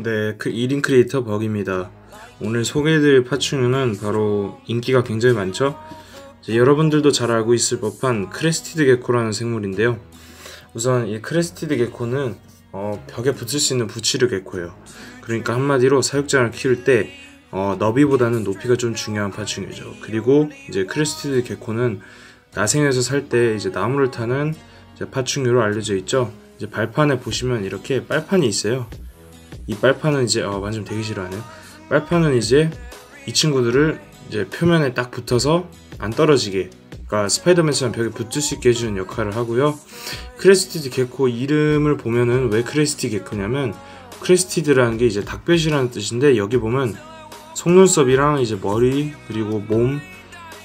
네, 그 1인 크리에이터 버기입니다. 오늘 소개해드릴 파충류는 바로 인기가 굉장히 많죠? 여러분들도 잘 알고 있을 법한 크레스티드 게코라는 생물인데요. 우선 이 크레스티드 게코는 벽에 붙을 수 있는 부치류 게코예요. 그러니까 한마디로 사육장을 키울 때 너비보다는 높이가 좀 중요한 파충류죠. 그리고 이제 크레스티드 게코는 야생에서 살 때 이제 나무를 타는 파충류로 알려져 있죠. 이제 발판에 보시면 이렇게 빨판이 있어요. 이 빨판은 이제 완전 되게 싫어하네요. 빨판은 이제 이 친구들을 이제 표면에 딱 붙어서 안 떨어지게, 그러니까 스파이더맨처럼 벽에 붙을 수 있게 해주는 역할을 하고요. 크레스티드 게코 이름을 보면은 왜 크레스티드 게코냐면, 크레스티드라는 게 이제 닭뼈이라는 뜻인데, 여기 보면 속눈썹이랑 이제 머리 그리고 몸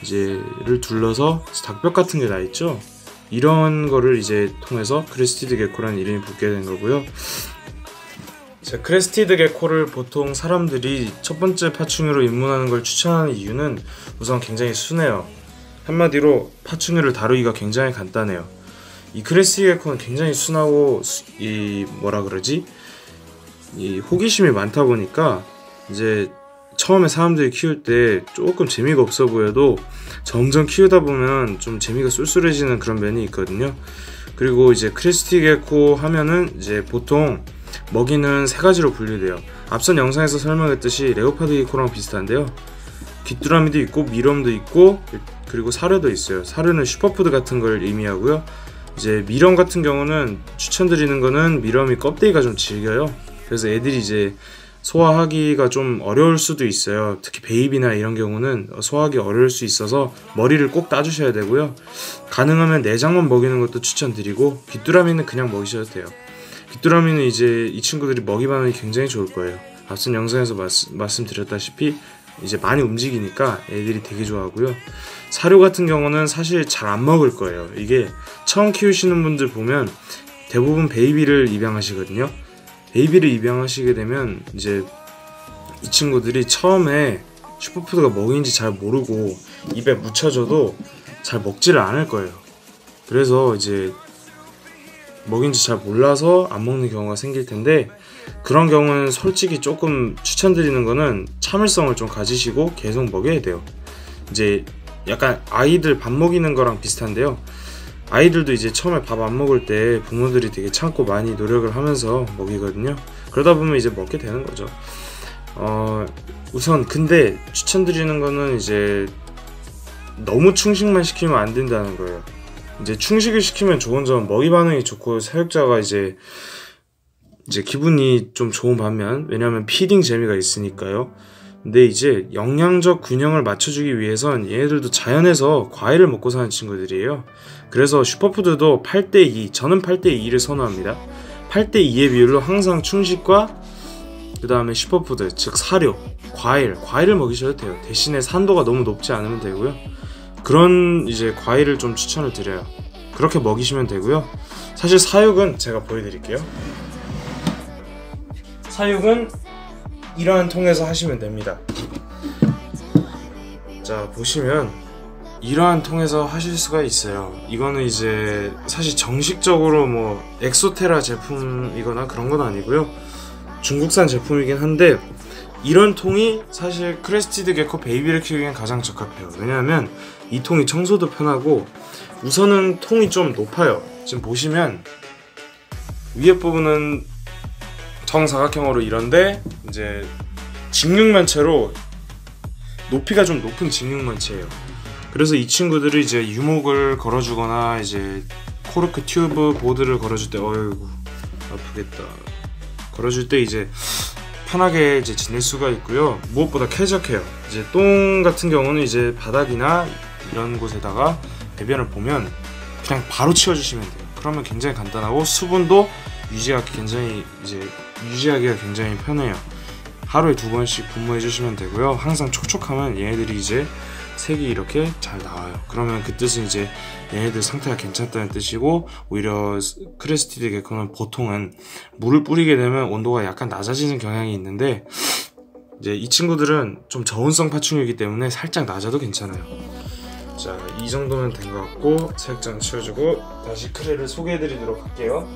이제를 둘러서 닭뼈 같은 게 나 있죠. 이런 거를 이제 통해서 크레스티드 게코라는 이름이 붙게 된 거고요. 자, 크레스티드 게코를 보통 사람들이 첫 번째 파충류로 입문하는 걸 추천하는 이유는 우선 굉장히 순해요. 한마디로 파충류를 다루기가 굉장히 간단해요. 이 크레스티드 게코는 굉장히 순하고 이 호기심이 많다 보니까 이제 처음에 사람들이 키울 때 조금 재미가 없어 보여도 점점 키우다 보면 좀 재미가 쏠쏠해지는 그런 면이 있거든요. 그리고 이제 크레스티드 게코 하면은 이제 보통 먹이는 세 가지로 분류돼요. 앞선 영상에서 설명했듯이 레오파드 게코랑 비슷한데요. 귀뚜라미도 있고 미럼도 있고 그리고 사료도 있어요. 사료는 슈퍼푸드 같은 걸 의미하고요. 이제 미럼 같은 경우는 추천드리는 거는 미럼이 껍데기가 좀 질겨요. 그래서 애들이 이제 소화하기가 좀 어려울 수도 있어요. 특히 베이비나 이런 경우는 소화하기 어려울 수 있어서 머리를 꼭 따주셔야 되고요. 가능하면 내장만 먹이는 것도 추천드리고, 귀뚜라미는 그냥 먹이셔도 돼요. 귀뚜라미는 이제 이 친구들이 먹이 반응이 굉장히 좋을 거예요. 앞선 영상에서 말씀드렸다시피 이제 많이 움직이니까 애들이 되게 좋아하고요. 사료 같은 경우는 사실 잘 안 먹을 거예요. 이게 처음 키우시는 분들 보면 대부분 베이비를 입양하시거든요. 베이비를 입양하시게 되면 이제 이 친구들이 처음에 슈퍼푸드가 먹이인지 잘 모르고 입에 묻혀줘도 잘 먹지를 않을 거예요. 그래서 이제 먹인지 잘 몰라서 안 먹는 경우가 생길 텐데, 그런 경우는 솔직히 조금 추천드리는 거는 참을성을 좀 가지시고 계속 먹여야 돼요. 이제 약간 아이들 밥 먹이는 거랑 비슷한데요. 아이들도 이제 처음에 밥 안 먹을 때 부모들이 되게 참고 많이 노력을 하면서 먹이거든요. 그러다 보면 이제 먹게 되는 거죠. 우선 근데 추천드리는 거는 이제 너무 충식만 시키면 안 된다는 거예요. 이제 충식을 시키면 좋은 점, 먹이 반응이 좋고 사육자가 이제 기분이 좀 좋은 반면, 왜냐하면 피딩 재미가 있으니까요. 근데 이제 영양적 균형을 맞춰주기 위해선 얘네들도 자연에서 과일을 먹고 사는 친구들이에요. 그래서 슈퍼푸드도 8:2, 저는 8:2를 선호합니다. 8:2의 비율로 항상 충식과 그 다음에 슈퍼푸드, 즉 사료, 과일을 먹이셔도 돼요. 대신에 산도가 너무 높지 않으면 되고요. 그런 이제 과일을 좀 추천을 드려요. 그렇게 먹이시면 되고요. 사실 사육은 제가 보여드릴게요. 사육은 이러한 통에서 하시면 됩니다. 자, 보시면 이러한 통에서 하실 수가 있어요. 이거는 이제 사실 정식적으로 뭐 엑소테라 제품이거나 그런 건 아니고요. 중국산 제품이긴 한데, 이런 통이 사실 크레스티드 게코 베이비를 키우기엔 가장 적합해요. 왜냐하면 이 통이 청소도 편하고, 우선은 통이 좀 높아요. 지금 보시면 위에 부분은 정사각형으로 이런데 이제 직육면체로 높이가 좀 높은 직육면체예요. 그래서 이 친구들을 이제 유목을 걸어주거나 이제 코르크 튜브 보드를 걸어줄 때 어이구 아프겠다 걸어줄 때 이제 편하게 이제 지낼 수가 있고요. 무엇보다 쾌적해요. 이제 똥 같은 경우는 이제 바닥이나 이런 곳에다가 배변을 보면 그냥 바로 치워주시면 돼요. 그러면 굉장히 간단하고 수분도 유지하기가 굉장히 편해요. 하루에 2번씩 분무해주시면 되고요. 항상 촉촉하면 얘네들이 이제 색이 이렇게 잘 나와요. 그러면 그 뜻은 이제 얘네들 상태가 괜찮다는 뜻이고, 오히려 크레스티드 게코는 보통은 물을 뿌리게 되면 온도가 약간 낮아지는 경향이 있는데, 이제 이 친구들은 좀 저온성 파충류이기 때문에 살짝 낮아도 괜찮아요. 자, 이 정도면 된 것 같고 사육장 치워주고 다시 크레를 소개해드리도록 할게요.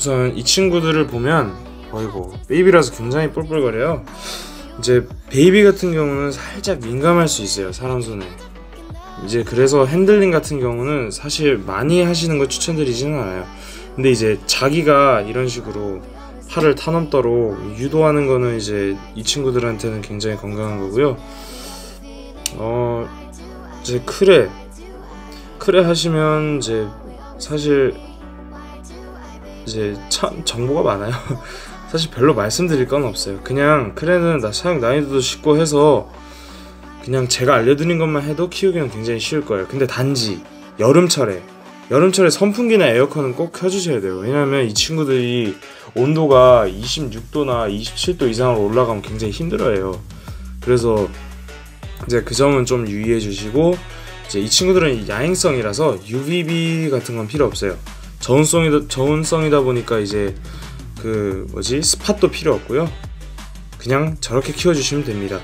우선 이 친구들을 보면 어이고 베이비라서 굉장히 뿔뿔거려요. 이제 베이비 같은 경우는 살짝 민감할 수 있어요, 사람 손에. 이제 그래서 핸들링 같은 경우는 사실 많이 하시는 걸 추천드리지는 않아요. 근데 이제 자기가 이런 식으로 팔을 타넘도록 유도하는 거는 이제 이 친구들한테는 굉장히 건강한 거고요. 이제 크레 하시면 이제 사실 이제 참 정보가 많아요. 사실 별로 말씀드릴 건 없어요. 그냥 크레는 사용 난이도도 쉽고 해서 그냥 제가 알려드린 것만 해도 키우기는 굉장히 쉬울 거예요. 근데 단지 여름철에 선풍기나 에어컨은 꼭 켜주셔야 돼요. 왜냐면 이 친구들이 온도가 26도나 27도 이상으로 올라가면 굉장히 힘들어해요. 그래서 이제 그 점은 좀 유의해 주시고, 이제 이 친구들은 야행성이라서 UVB 같은 건 필요 없어요. 저온성이다 보니까 이제 스팟도 필요 없고요. 그냥 저렇게 키워주시면 됩니다.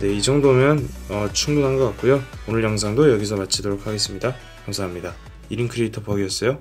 네, 이 정도면 충분한 것 같고요. 오늘 영상도 여기서 마치도록 하겠습니다. 감사합니다. 1인 크리에이터 버기였어요.